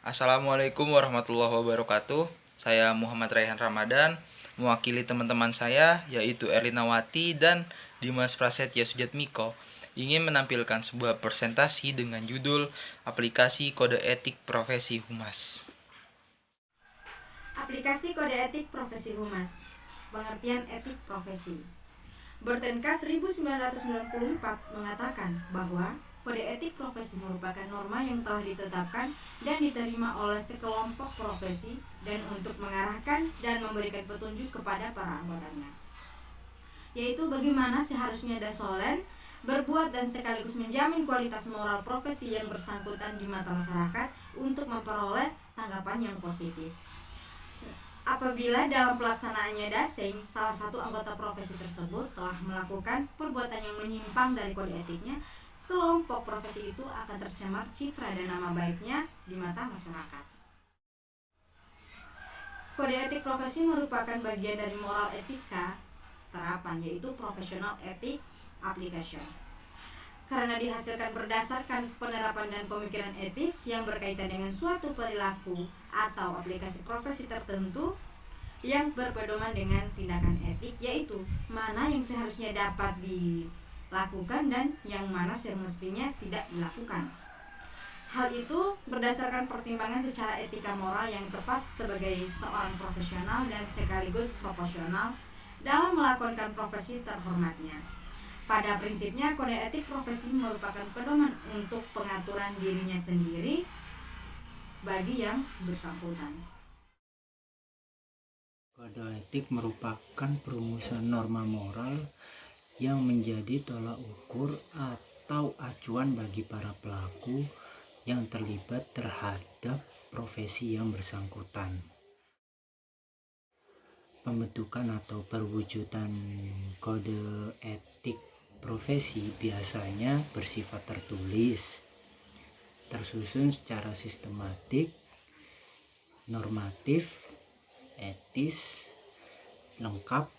Assalamualaikum warahmatullahi wabarakatuh. Saya Muhammad Raihan Ramadan, mewakili teman-teman saya yaitu Erlinawati dan Dimas Prasetya Sujatmiko ingin menampilkan sebuah presentasi dengan judul Aplikasi Kode Etik Profesi Humas. Aplikasi Kode Etik Profesi Humas. Pengertian etik profesi. Bertenkas 1994 mengatakan bahwa kode etik profesi merupakan norma yang telah ditetapkan dan diterima oleh sekelompok profesi dan untuk mengarahkan dan memberikan petunjuk kepada para anggotanya, yaitu bagaimana seharusnya Dasolen berbuat dan sekaligus menjamin kualitas moral profesi yang bersangkutan di mata masyarakat untuk memperoleh tanggapan yang positif. Apabila dalam pelaksanaannya Daseng, salah satu anggota profesi tersebut telah melakukan perbuatan yang menyimpang dari kode etiknya, kelompok profesi itu akan tercemar citra dan nama baiknya di mata masyarakat. Kode etik profesi merupakan bagian dari moral etika terapan, yaitu professional ethic application. Karena dihasilkan berdasarkan penerapan dan pemikiran etis yang berkaitan dengan suatu perilaku atau aplikasi profesi tertentu yang berpedoman dengan tindakan etik, yaitu mana yang seharusnya dapat dilakukan dan yang mana semestinya tidak dilakukan. Hal itu berdasarkan pertimbangan secara etika moral yang tepat sebagai seorang profesional dan sekaligus proporsional dalam melakukan profesi terhormatnya. Pada prinsipnya, kode etik profesi merupakan pedoman untuk pengaturan dirinya sendiri bagi yang bersangkutan. Kode etik merupakan perumusan norma moral yang menjadi tolak ukur atau acuan bagi para pelaku yang terlibat terhadap profesi yang bersangkutan. Pembentukan atau perwujudan kode etik profesi biasanya bersifat tertulis, tersusun secara sistematik, normatif, etis, lengkap,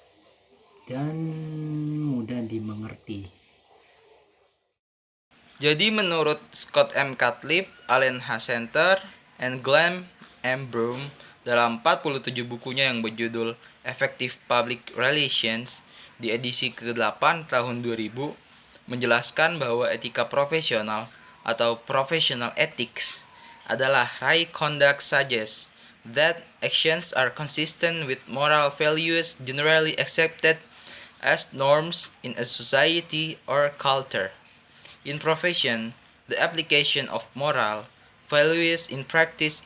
dan mudah dimengerti. Jadi menurut Scott M. Catlip, Allen H. Center, and Glenn M. Broom dalam 47 bukunya yang berjudul Effective Public Relations di edisi ke-8 tahun 2000 menjelaskan bahwa etika profesional atau professional ethics adalah right conduct suggests that actions are consistent with moral values generally accepted as norms in a society or culture. In profession, the application of moral values in practice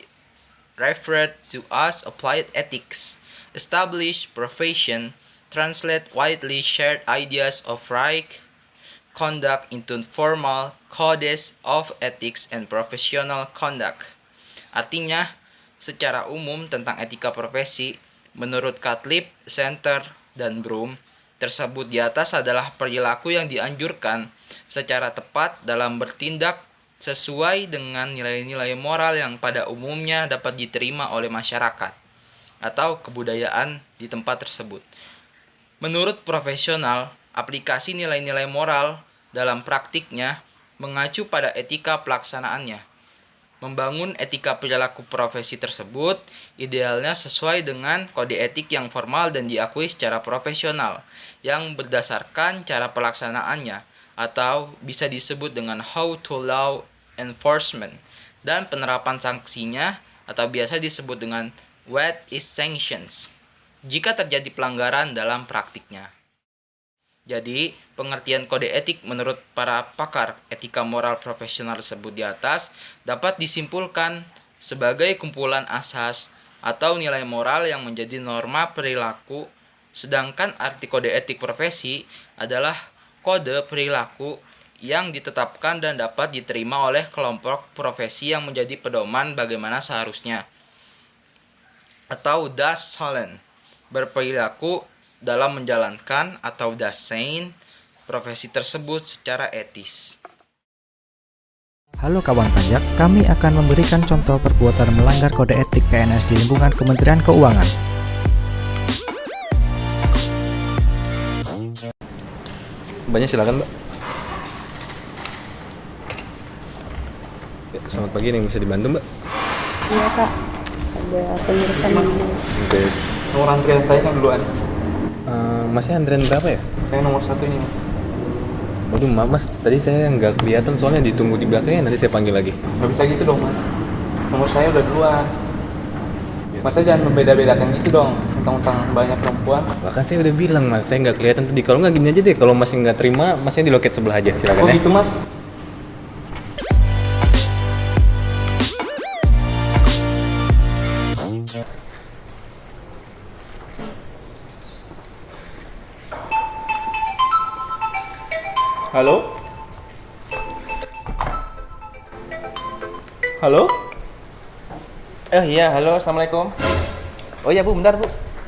referred to as applied ethics, established profession translate widely shared ideas of right conduct into formal codes of ethics and professional conduct. Artinya, secara umum tentang etika profesi, menurut Catlip, Center, dan Broom, tersebut di atas adalah perilaku yang dianjurkan secara tepat dalam bertindak sesuai dengan nilai-nilai moral yang pada umumnya dapat diterima oleh masyarakat atau kebudayaan di tempat tersebut. Menurut profesional, aplikasi nilai-nilai moral dalam praktiknya mengacu pada etika pelaksanaannya. Membangun etika perilaku profesi tersebut idealnya sesuai dengan kode etik yang formal dan diakui secara profesional yang berdasarkan cara pelaksanaannya atau bisa disebut dengan how to law enforcement dan penerapan sanksinya atau biasa disebut dengan what is sanctions jika terjadi pelanggaran dalam praktiknya. Jadi, pengertian kode etik menurut para pakar etika moral profesional tersebut di atas dapat disimpulkan sebagai kumpulan asas atau nilai moral yang menjadi norma perilaku, sedangkan arti kode etik profesi adalah kode perilaku yang ditetapkan dan dapat diterima oleh kelompok profesi yang menjadi pedoman bagaimana seharusnya atau Dassolen berperilaku dalam menjalankan atau Dasein profesi tersebut secara etis. Halo kawan pajak, kami akan memberikan contoh perbuatan melanggar kode etik PNS di lingkungan Kementerian Keuangan. Mbaknya silakan, Mbak. Ya, selamat pagi, nih bisa dibantu, Mbak? Iya kak, ada penjelasan dulu. Oke. Nomor antrian saya yang duluan. Masnya antrian berapa ya? Saya nomor 1 ini, Mas. Waduh, mas, tadi saya nggak kelihatan soalnya ditunggu di belakangnya, nanti saya panggil lagi. Gak bisa gitu dong, Mas. Nomor saya udah duluan. Masa jangan membeda-bedakan gitu dong, tentang banyak perempuan. Bahkan saya udah bilang mas, saya nggak kelihatan tadi. Kalau nggak gini aja deh, kalau masnya nggak terima, masnya di loket sebelah aja, silakan Oh ya. gitu, Mas? Halo? Halo? Iya, halo, assalamualaikum. Oh iya bu, bentar bu.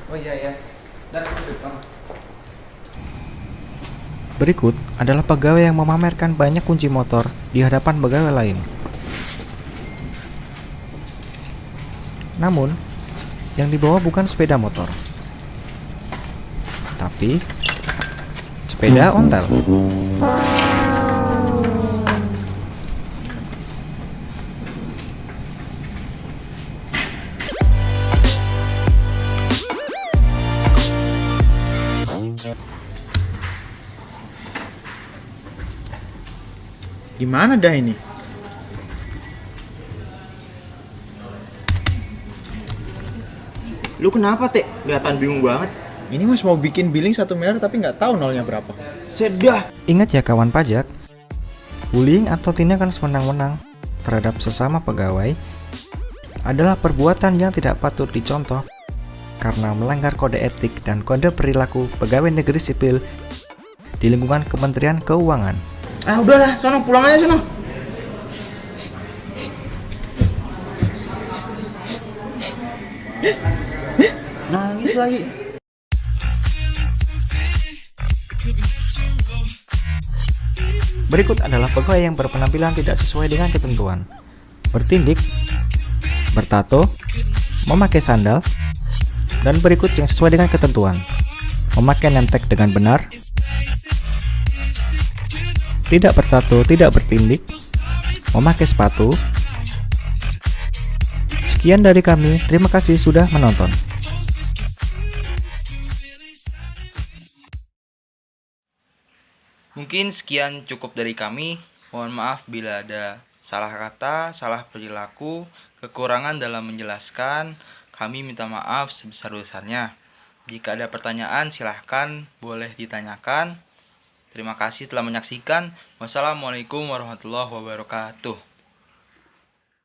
Oh iya. Bentar, bu. Berikut adalah pegawai yang memamerkan banyak kunci motor di hadapan pegawai lain. Namun, yang dibawa bukan sepeda motor, tapi sepeda ontel. Gimana dah ini? Lu kenapa, Teh? Kelihatan bingung banget. Ini mas mau bikin billing 1 miliar tapi nggak tahu nolnya berapa. Sedah. Ingat ya kawan pajak, bullying atau tindakan sewenang-wenang terhadap sesama pegawai adalah perbuatan yang tidak patut dicontoh karena melanggar kode etik dan kode perilaku pegawai negeri sipil di lingkungan Kementerian Keuangan. Ah udahlah, sono pulang aja sono. Nangis lagi. Berikut adalah pegawai yang berpenampilan tidak sesuai dengan ketentuan. Bertindik, bertato, memakai sandal, dan berikut yang sesuai dengan ketentuan. Memakai name tag dengan benar, tidak bertato, tidak bertindik, memakai sepatu. Sekian dari kami, terima kasih sudah menonton. Mungkin sekian cukup dari kami. Mohon maaf bila ada salah kata, salah perilaku, kekurangan dalam menjelaskan. Kami minta maaf sebesar-besarnya. Jika ada pertanyaan, silahkan boleh ditanyakan. Terima kasih telah menyaksikan. Wassalamualaikum warahmatullahi wabarakatuh.